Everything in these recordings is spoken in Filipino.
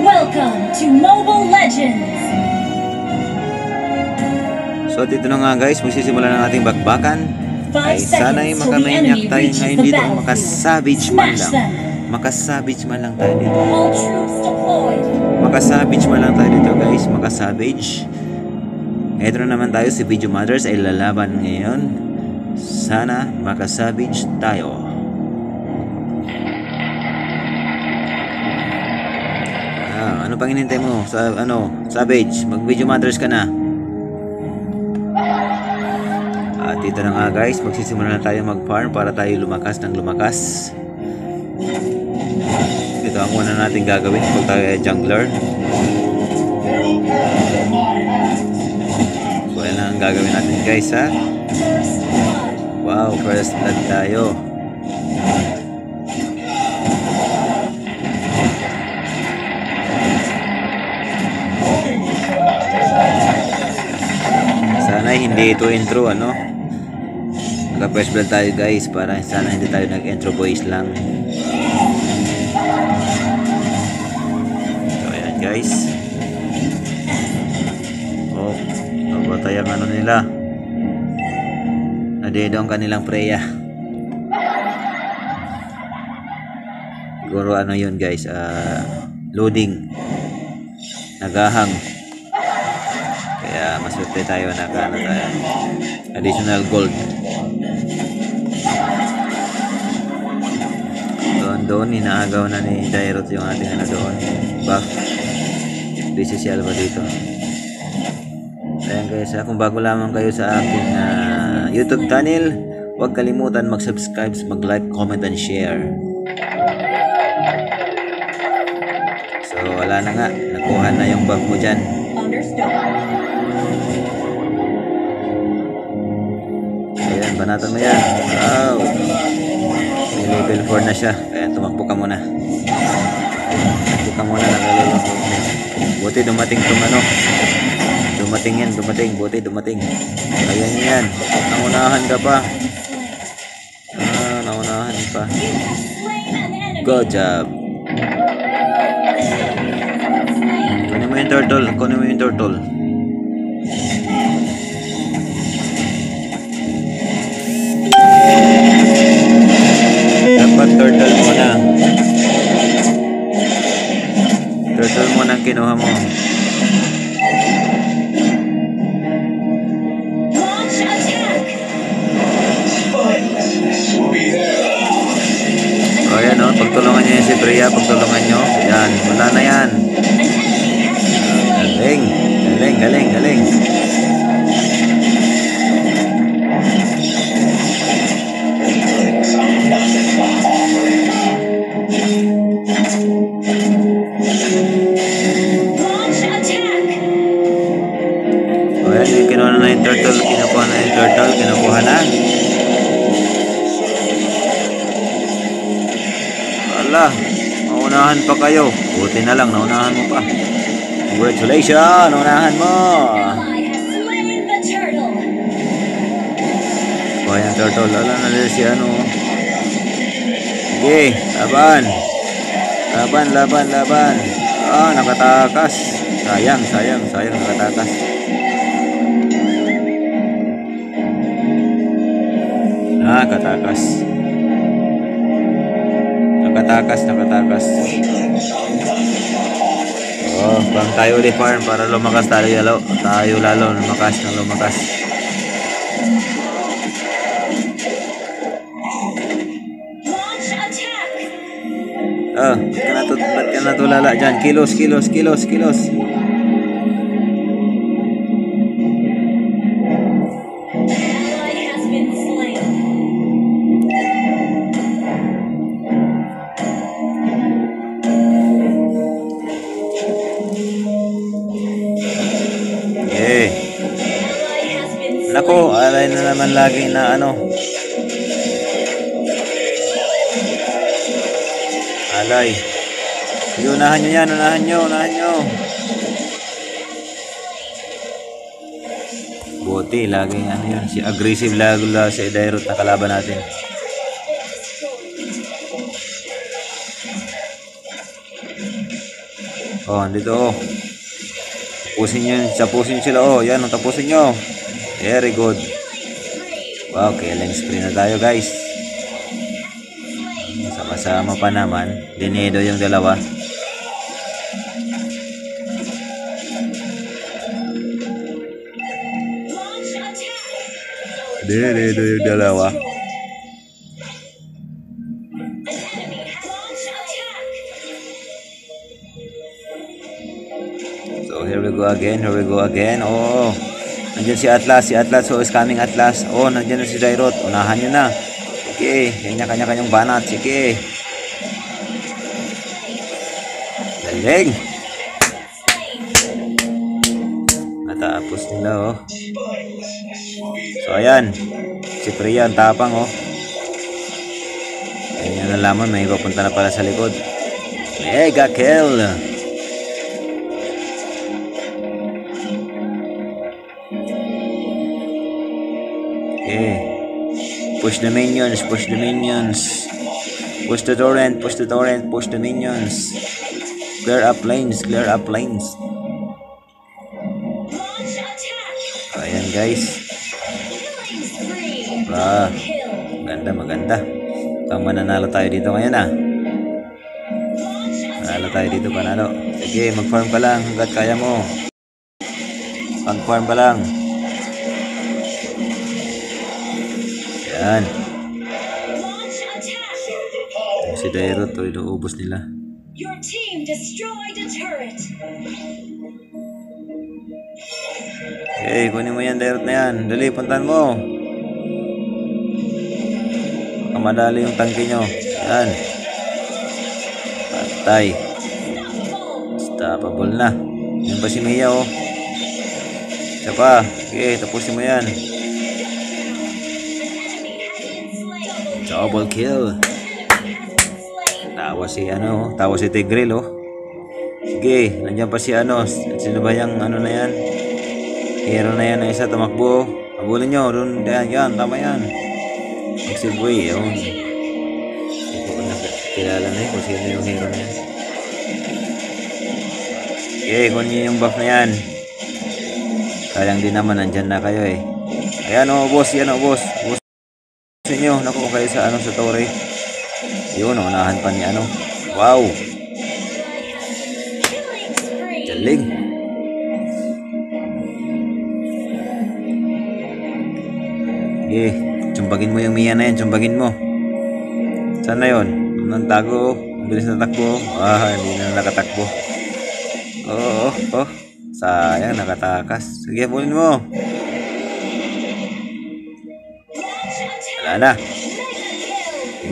Welcome to Mobile Legends! So dito na nga guys, magsisimula ng ating bakbakan. Ay sana'y makamaniac tayo ngayon dito. Makasavage man lang. Makasavage man lang tayo dito. Makasavage man lang tayo dito guys. Makasavage. Ito na naman tayo, si Video Mothers ay lalaban ngayon. Sana makasavage tayo. Ano pang hinintay mo? Savage, mag Video Mothers ka na. At dito na nga guys, magsisimula na tayo mag-farm para tayo lumakas ng lumakas. Ito ang una natin gagawin kung tayo ay jungler. So yan ang gagawin natin guys ha. Wow, first blood tayo. Sana hindi ito intro Naka-first blood tayo guys, para sana hindi tayo nag-intro voice lang. So ayan guys. Oh, nabatay ang nila. Nadedo ang kanilang preya. Siguro yun guys, loading. Nagahang. Kaya maswerte tayo na additional gold. Doon inaagaw na ni Dairot yung ating doon buff. Di si Alba dito. Ayan guys, kung bago lamang kayo sa aking YouTube channel, huwag kalimutan mag-subscribe, mag-like, comment and share. So wala na nga, nakuha na yung buff mo dyan. Ayan, banatan mo yan. Wow, may level 4 na siya. Kaya tumakbo ka muna. Tumakbo ka muna. Buti dumating dumating yan, buti dumating. Kaya nyo yan. Naunahan ka pa. Naunahan pa. Good job. Kunin mo yung turtle. Kunin mo yung turtle. Dapat turtle muna. Turtle muna ang kinuha mo. O yan pagtulungan nyo yan si Priya. Pagtulungan nyo. Yan, wala na yan. Galing. Galing, galing, galing. Kinuha na yung turtle, kinukuha na yung turtle, kinukuha na. Wala, naunahan pa kayo. Buti na lang, naunahan mo pa. Congratulations, naunahan mo. Kuha yung turtle, wala na si Sige, laban. Laban. Nakatakas. Sayang, nakatakas. Nakatakas. Bang tayo ulit farm para lumakas tayo lalo lumakas. Ba't ka natulala dyan? Kilos. Nako, alay na naman lagi na alay. Unahan nyo yan, unahan nyo. Buti, laging yan. Si aggressive lalo si Dairot na kalaban natin. Oh, dito oh. Tapusin sila oh. Yan, tapusin nyo. Very good. Wow, killing spree na tayo guys. Sama-sama pa naman. Dinedo yung dalawa. Dinedo yung dalawa. So here we go again. Oh, nandiyan si Atlas. So is coming Atlas. Oh, nandiyan na si Dairot. Unahan nyo na. Sige, kanya-kanyang banat. Sige. Galing. Matapos nila oh. So ayan. Si Priya ang tapang oh. Ayun nyo nalaman. May papunta na pala sa likod. Mega kill. Okay. Push the minions. Push the torrent. Push the minions. Clear up lanes. Ayan guys. Maganda. Mukhang mananalo tayo dito ngayon ah. Panalo. Sige, mag-farm ka lang hanggat kaya mo. Pag-farm pa lang. Yan. Si Dairot to, inuubos nila. Your team destroyed a turret. Okay, kunin mo yan, Dairot na yan. Dali, puntahan mo. Baka madali yung tangke nyo. Yan. Patay. Stoppable na. Yan pa si Mia, oh. Isa pa. Okay, tapusin mo yan. Double kill. Tawa si Tigril oh. Sige, nandiyan pa si sino ba yung na yan? Hero na yan na isa tumakbo. Habulin nyo, doon yan, tama yan. Exibway, yun. Hindi ko nakilala na kung sino yung hero na yan. Okay, kunin nyo yung buff na yan. Sayang din naman, nandyan na kayo eh. Ayan oh, boss. Nyo, naku kayo sa sa tore. Yun, unahan pa ni Wow. Galing. Okay, tsumbagin mo yung Mia na yan, tsumbagin mo. Saan na yun? Nang tago, ang bilis na takbo. Hindi na nakatakbo. Oh. Sayang, nakatakas. Sige, bulin mo. Wala na.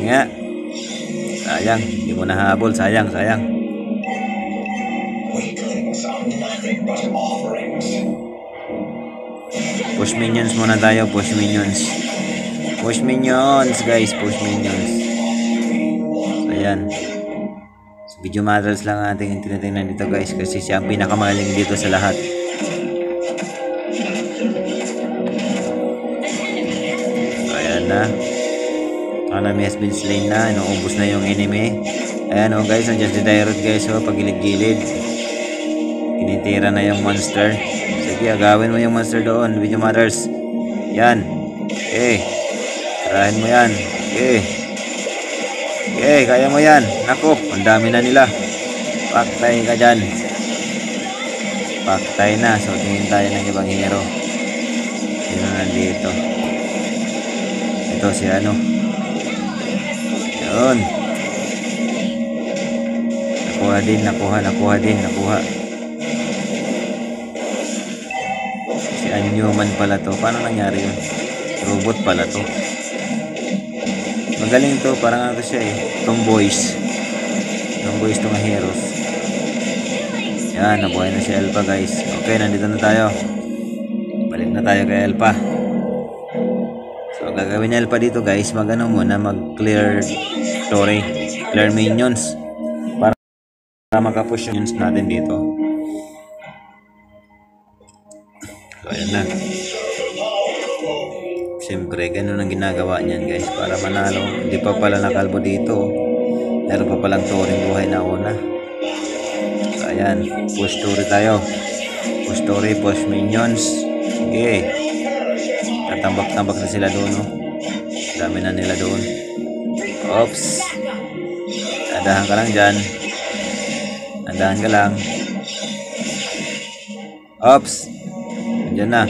Nga. Sayang. Hindi mo nahabol. Sayang. Push minions muna tayo. Push minions guys. Push minions. So ayan. So, video matters lang ating tinitingnan dito guys. Kasi siya ang pinakamagaling dito sa lahat. Na enemy has been slain na, inuubos na yung enemy. Ayan oh guys, nandiyan si Dairot guys oh, pagilid-gilid. Tinitira na yung monster. Sige, agawin mo yung monster doon, video matters. Yan. Okay. Tirahin mo yan. Okay, kaya mo yan. Naku, ang dami na nila. Paktay ka dyan. Paktay na. So, tingin tayo ng ibang hero. Sino nandito? Ito si Yun. Nakuha din. Si Anyuman pala to. Paano nangyari yun? Robot pala to. Magaling to. Parang siya eh. Tomboys to mga heroes. Yan, nabuhay na si Elpa guys. Okay, nandito na tayo. Balik na tayo kay Elpa. So, gagawin niya pa dito guys, mag-clear story, clear minions para makapush yung minions natin dito. So, ayan na. Siyempre, ganun ang ginagawa niyan guys, para manalo. Hindi pa pala nakalbo dito. Meron pa palang touring buhay na una. So, ayan. Ayan, push story tayo. Push story, push minions. Okay. Tatambak-tambak na sila doon, no? Dami na nila doon. Oops. Andahan ka lang dyan. Andahan ka lang. Oops. Andyan na.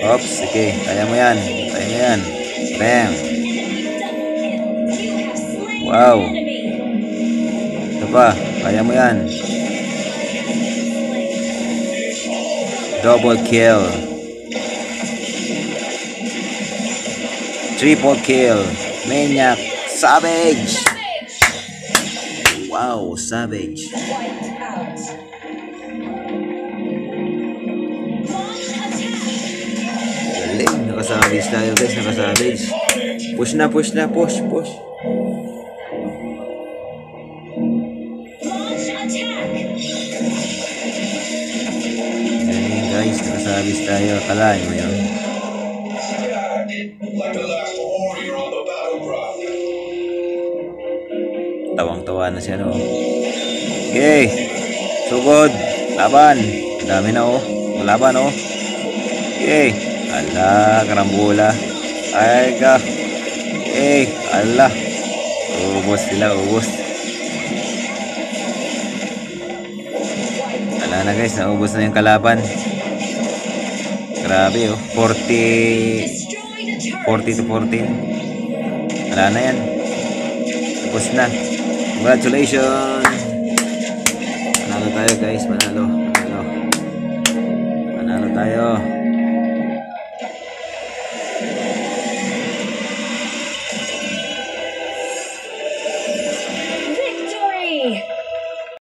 Oops. Okay. Kaya mo yan. Kaya mo yan. Bam. Wow. Ito pa. Kaya mo yan. Double kill. Triple kill. Maniac. Savage. Wow. Savage. Galing. Nakasavage tayo guys. Nakasavage. Push na. Push na. Push. Push. Galing guys. Nakasavage tayo. Kalahin mo yun. Tawang-tawa na siya, no? Okay. Sugod. Laban. Dami na, oh. Laban, oh. Okay. Ala, karambula. Ay ka. Okay. Ala. Ubos sila, ubos. Ala na guys, naubos na yung kalaban. Grabe, oh. 40 to 14. Ala na yan. Ubos na. Congratulations! Manalo tayo guys, manalo. Manalo tayo.